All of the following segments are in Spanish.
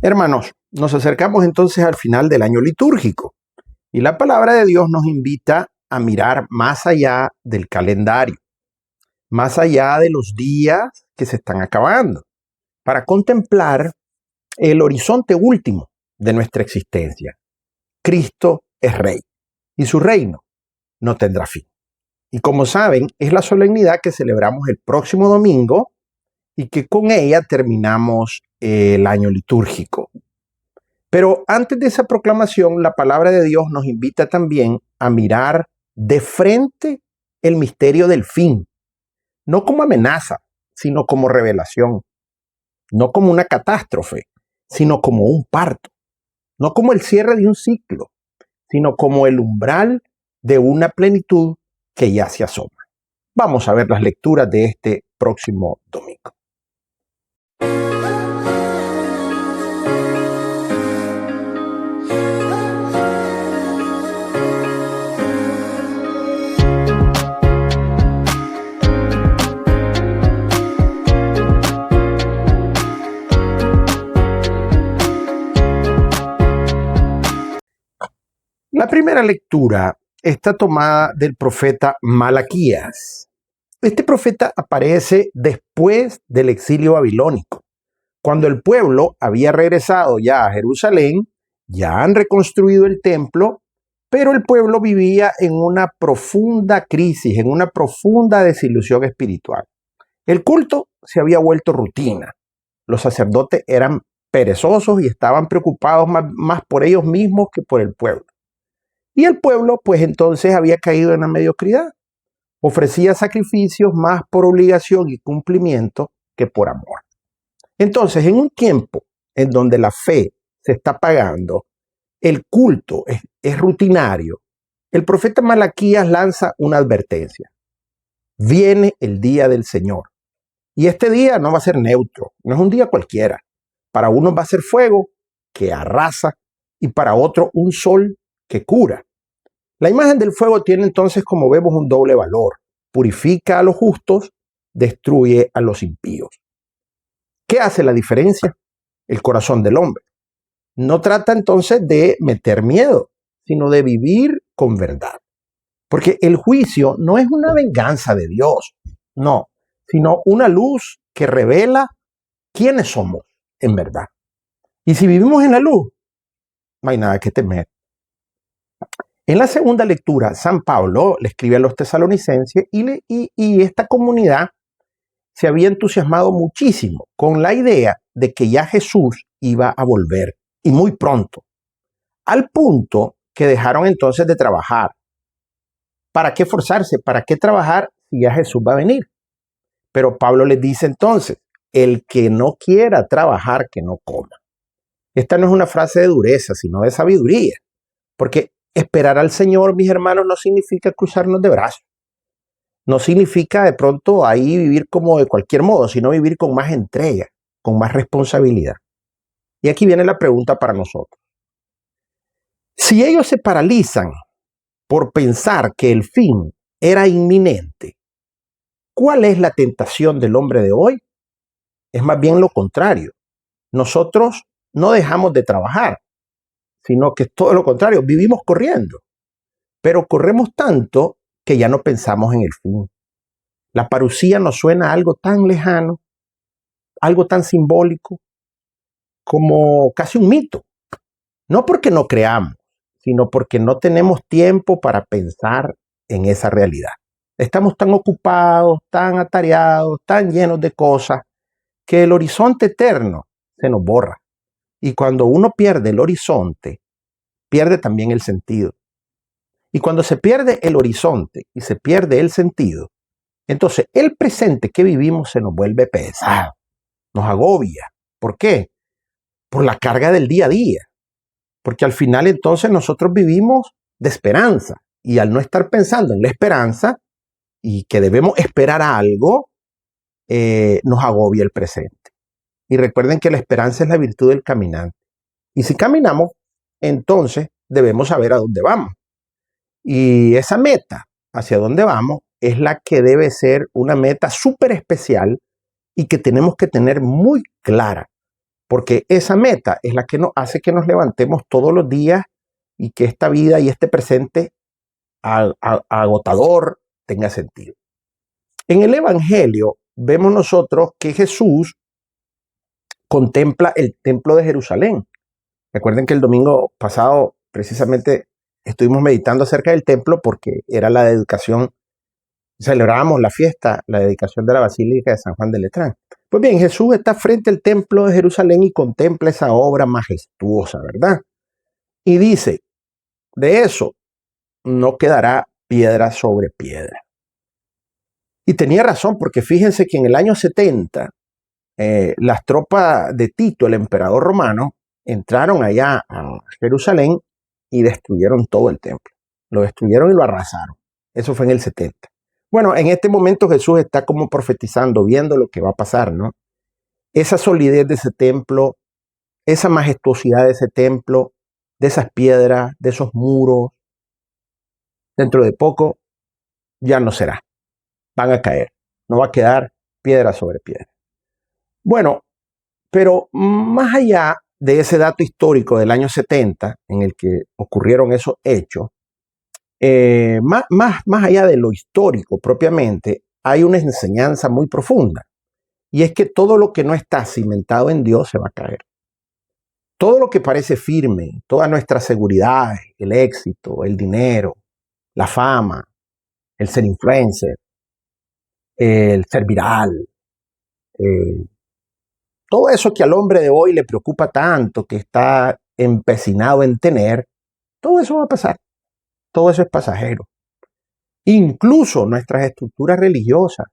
Hermanos, nos acercamos entonces al final del año litúrgico y la palabra de Dios nos invita a mirar más allá del calendario, más allá de los días que se están acabando, para contemplar el horizonte último de nuestra existencia. Cristo es Rey y su reino no tendrá fin. Y como saben, es la solemnidad que celebramos el próximo domingo y que con ella terminamos el año litúrgico. Pero antes de esa proclamación, la palabra de Dios nos invita también a mirar de frente el misterio del fin, no como amenaza, sino como revelación, no como una catástrofe, sino como un parto, no como el cierre de un ciclo, sino como el umbral de una plenitud que ya se asoma. Vamos a ver las lecturas de este próximo domingo. La primera lectura está tomada del profeta Malaquías. Este profeta aparece después del exilio babilónico, cuando el pueblo había regresado ya a Jerusalén, ya han reconstruido el templo, pero el pueblo vivía en una profunda crisis, en una profunda desilusión espiritual. El culto se había vuelto rutina. Los sacerdotes eran perezosos y estaban preocupados más por ellos mismos que por el pueblo. Y el pueblo, pues entonces había caído en la mediocridad. Ofrecía sacrificios más por obligación y cumplimiento que por amor. Entonces, en un tiempo en donde la fe se está apagando, el culto es rutinario, el profeta Malaquías lanza una advertencia. Viene el día del Señor. Y este día no va a ser neutro, no es un día cualquiera. Para unos va a ser fuego que arrasa y para otros un sol que cura. La imagen del fuego tiene entonces, como vemos, un doble valor. Purifica a los justos, destruye a los impíos. ¿Qué hace la diferencia? El corazón del hombre. No trata entonces de meter miedo, sino de vivir con verdad. Porque el juicio no es una venganza de Dios, no, sino una luz que revela quiénes somos en verdad. Y si vivimos en la luz, no hay nada que temer. En la segunda lectura, San Pablo le escribe a los tesalonicenses y esta comunidad se había entusiasmado muchísimo con la idea de que ya Jesús iba a volver y muy pronto, al punto que dejaron entonces de trabajar. ¿Para qué forzarse? ¿Para qué trabajar si ya Jesús va a venir? Pero Pablo les dice entonces, el que no quiera trabajar, que no coma. Esta no es una frase de dureza, sino de sabiduría, porque esperar al Señor, mis hermanos, no significa cruzarnos de brazos. No significa de pronto ahí vivir como de cualquier modo, sino vivir con más entrega, con más responsabilidad. Y aquí viene la pregunta para nosotros. Si ellos se paralizan por pensar que el fin era inminente, ¿cuál es la tentación del hombre de hoy? Es más bien lo contrario. Nosotros no dejamos de trabajar, sino que es todo lo contrario, vivimos corriendo, pero corremos tanto que ya no pensamos en el fin. La parucía nos suena a algo tan lejano, algo tan simbólico, como casi un mito. No porque no creamos, sino porque no tenemos tiempo para pensar en esa realidad. Estamos tan ocupados, tan atareados, tan llenos de cosas, que el horizonte eterno se nos borra. Y cuando uno pierde el horizonte, pierde también el sentido. Y cuando se pierde el horizonte y se pierde el sentido, entonces el presente que vivimos se nos vuelve pesado, nos agobia. ¿Por qué? Por la carga del día a día. Porque al final entonces nosotros vivimos de esperanza. Y al no estar pensando en la esperanza y que debemos esperar a algo, nos agobia el presente. Y recuerden que la esperanza es la virtud del caminante. Y si caminamos, entonces debemos saber a dónde vamos. Y esa meta, hacia dónde vamos, es la que debe ser una meta súper especial y que tenemos que tener muy clara. porque esa meta es la que nos hace que nos levantemos todos los días y que esta vida y este presente agotador tenga sentido. En el Evangelio vemos nosotros que Jesús contempla el templo de Jerusalén. Recuerden que el domingo pasado precisamente estuvimos meditando acerca del templo porque era la dedicación, celebrábamos la fiesta, la dedicación de la Basílica de San Juan de Letrán. Pues bien, Jesús está frente al templo de Jerusalén y contempla esa obra majestuosa, ¿verdad? Y dice, de eso no quedará piedra sobre piedra. Y tenía razón, porque fíjense que en el año 70, las tropas de Tito, el emperador romano, entraron allá a Jerusalén y destruyeron todo el templo. Lo destruyeron y lo arrasaron. Eso fue en el 70. Bueno, en este momento Jesús está como profetizando, viendo lo que va a pasar, ¿no? Esa solidez de ese templo, esa majestuosidad de ese templo, de esas piedras, de esos muros, dentro de poco ya no será. Van a caer. No va a quedar piedra sobre piedra. Bueno, pero más allá de ese dato histórico del año 70 en el que ocurrieron esos hechos, más allá de lo histórico propiamente, hay una enseñanza muy profunda. Y es que todo lo que no está cimentado en Dios se va a caer. Todo lo que parece firme, toda nuestra seguridad, el éxito, el dinero, la fama, el ser influencer, el ser viral, todo eso que al hombre de hoy le preocupa tanto, que está empecinado en tener, todo eso va a pasar. Todo eso es pasajero. Incluso nuestras estructuras religiosas,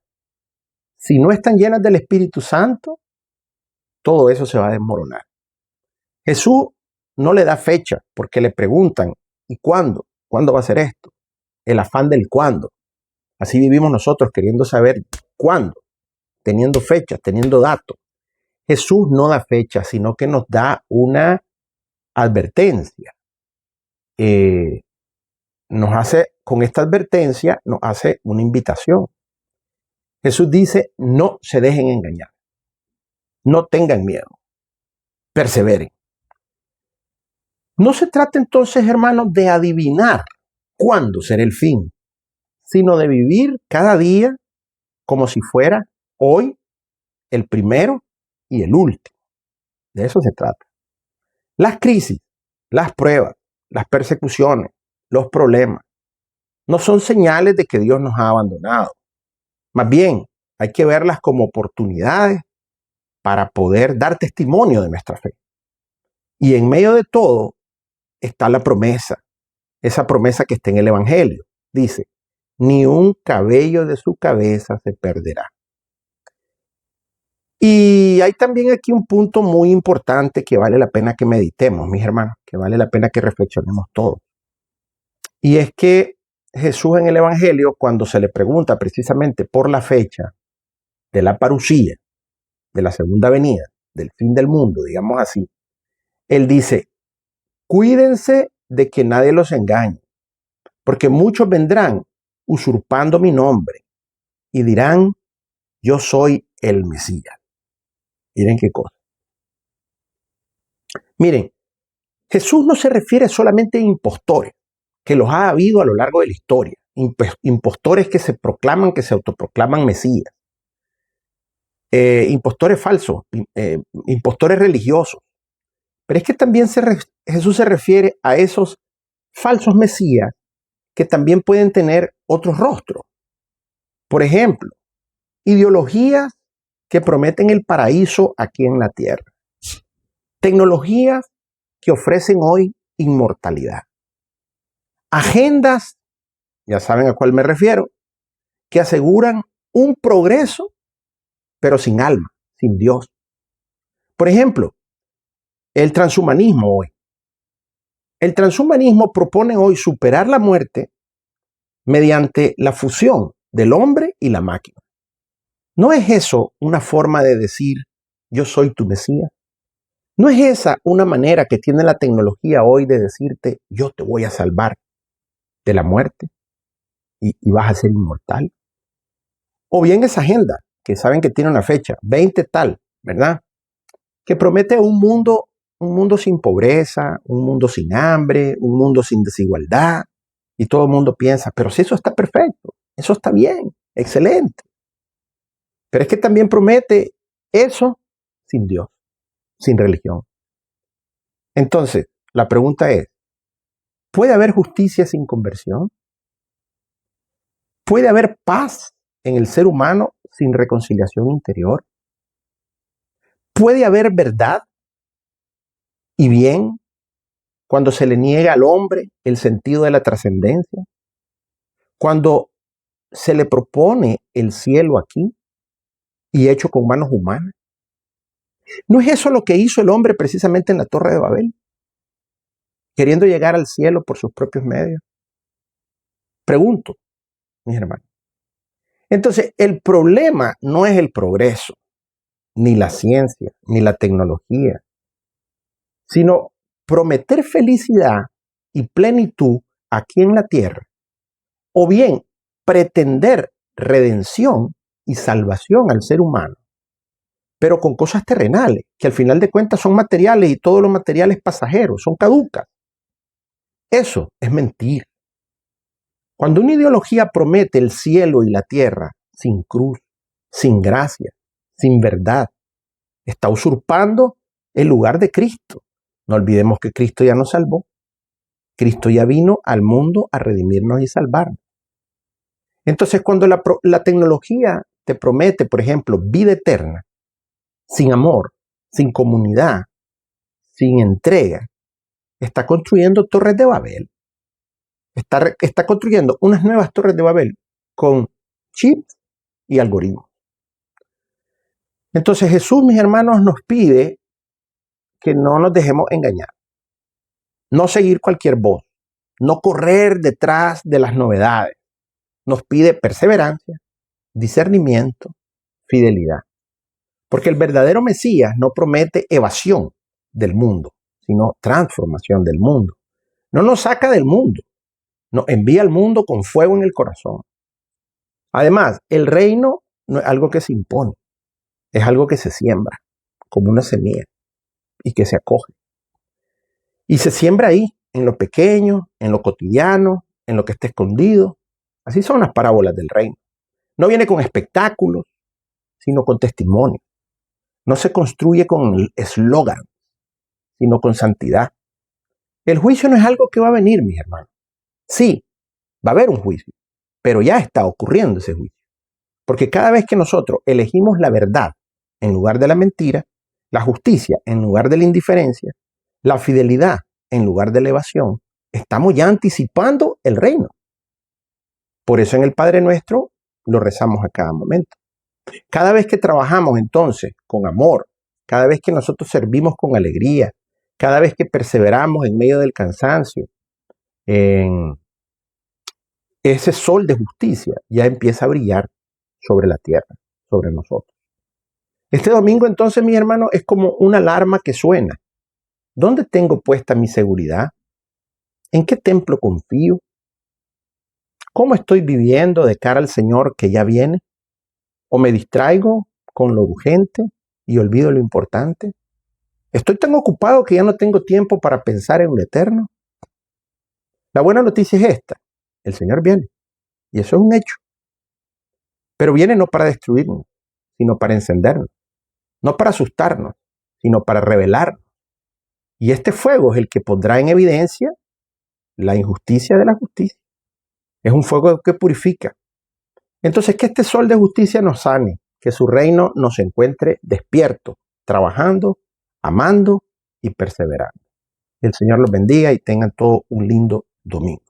si no están llenas del Espíritu Santo, todo eso se va a desmoronar. Jesús no le da fecha porque le preguntan, ¿y cuándo? ¿Cuándo va a ser esto? El afán del cuándo. Así vivimos nosotros queriendo saber cuándo, teniendo fechas, teniendo datos. Jesús no da fecha, sino que nos da una advertencia. Con esta advertencia, nos hace una invitación. Jesús dice, no se dejen engañar. No tengan miedo. Perseveren. No se trata entonces, hermanos, de adivinar cuándo será el fin, sino de vivir cada día como si fuera hoy el primero y el último. De eso se trata. Las crisis, las pruebas, las persecuciones, los problemas, no son señales de que Dios nos ha abandonado. Más bien, hay que verlas como oportunidades para poder dar testimonio de nuestra fe. Y en medio de todo está la promesa, esa promesa que está en el Evangelio. Dice, ni un cabello de su cabeza se perderá. Y hay también aquí un punto muy importante que vale la pena que meditemos, mis hermanos, que vale la pena que reflexionemos todos. Y es que Jesús en el Evangelio, cuando se le pregunta precisamente por la fecha de la parusía, de la segunda venida, del fin del mundo, digamos así, él dice, cuídense de que nadie los engañe, porque muchos vendrán usurpando mi nombre y dirán, yo soy el Mesías. Miren qué cosa. Miren, Jesús no se refiere solamente a impostores, que los ha habido a lo largo de la historia, impostores que se proclaman, que se autoproclaman Mesías, impostores falsos, impostores religiosos. Pero es que también Jesús se refiere a esos falsos Mesías que también pueden tener otros rostros. Por ejemplo, ideologías que prometen el paraíso aquí en la tierra. Tecnologías que ofrecen hoy inmortalidad. Agendas, ya saben a cuál me refiero, que aseguran un progreso, pero sin alma, sin Dios. Por ejemplo, el transhumanismo hoy. El transhumanismo propone hoy superar la muerte mediante la fusión del hombre y la máquina. ¿No es eso una forma de decir, yo soy tu Mesías? ¿No es esa una manera que tiene la tecnología hoy de decirte, yo te voy a salvar de la muerte y vas a ser inmortal? O bien esa agenda, que saben que tiene una fecha, 20 tal, ¿verdad? que promete un mundo sin pobreza, un mundo sin hambre, un mundo sin desigualdad. Y todo el mundo piensa, pero si eso está perfecto, eso está bien, excelente. Pero es que también promete eso sin Dios, sin religión. Entonces, la pregunta es, ¿puede haber justicia sin conversión? ¿Puede haber paz en el ser humano sin reconciliación interior? ¿Puede haber verdad y bien cuando se le niega al hombre el sentido de la trascendencia? Cuando se le propone el cielo aquí y hecho con manos humanas. ¿No es eso lo que hizo el hombre precisamente en la Torre de Babel? Queriendo llegar al cielo por sus propios medios. Pregunto, mis hermanos. Entonces, el problema no es el progreso, ni la ciencia, ni la tecnología, sino prometer felicidad y plenitud aquí en la tierra, o bien pretender redención y salvación al ser humano, pero con cosas terrenales, que al final de cuentas son materiales y todos los materiales pasajeros, son caducas. Eso es mentir. Cuando una ideología promete el cielo y la tierra sin cruz, sin gracia, sin verdad, está usurpando el lugar de Cristo. No olvidemos que Cristo ya nos salvó. Cristo ya vino al mundo a redimirnos y salvarnos. Entonces, cuando la tecnología te promete, por ejemplo, vida eterna, sin amor, sin comunidad, sin entrega, está construyendo torres de Babel. Está construyendo unas nuevas torres de Babel con chips y algoritmos. Entonces Jesús, mis hermanos, nos pide que no nos dejemos engañar. No seguir cualquier voz. No correr detrás de las novedades. Nos pide perseverancia, discernimiento, fidelidad. Porque el verdadero Mesías no promete evasión del mundo, sino transformación del mundo. No nos saca del mundo, nos envía al mundo con fuego en el corazón. Además, el reino no es algo que se impone, es algo que se siembra, como una semilla, y que se acoge. Y se siembra ahí, en lo pequeño, en lo cotidiano, en lo que está escondido. Así son las parábolas del reino. No viene con espectáculos, sino con testimonio. No se construye con eslogan, sino con santidad. El juicio no es algo que va a venir, mis hermanos. Sí, va a haber un juicio, pero ya está ocurriendo ese juicio. Porque cada vez que nosotros elegimos la verdad en lugar de la mentira, la justicia en lugar de la indiferencia, la fidelidad en lugar de la evasión, estamos ya anticipando el reino. Por eso en el Padre Nuestro lo rezamos a cada momento. Cada vez que trabajamos entonces con amor, cada vez que nosotros servimos con alegría, cada vez que perseveramos en medio del cansancio, ese sol de justicia ya empieza a brillar sobre la tierra, sobre nosotros. Este domingo entonces, mi hermano, es como una alarma que suena. ¿Dónde tengo puesta mi seguridad? ¿En qué templo confío? ¿Cómo estoy viviendo de cara al Señor que ya viene? ¿O me distraigo con lo urgente y olvido lo importante? ¿Estoy tan ocupado que ya no tengo tiempo para pensar en lo eterno? La buena noticia es esta. El Señor viene. Y eso es un hecho. Pero viene no para destruirnos, sino para encendernos. No para asustarnos, sino para revelarnos. Y este fuego es el que pondrá en evidencia la injusticia de la justicia. Es un fuego que purifica. Entonces, que este sol de justicia nos sane, que su reino nos encuentre despierto, trabajando, amando y perseverando. El Señor los bendiga y tengan todo un lindo domingo.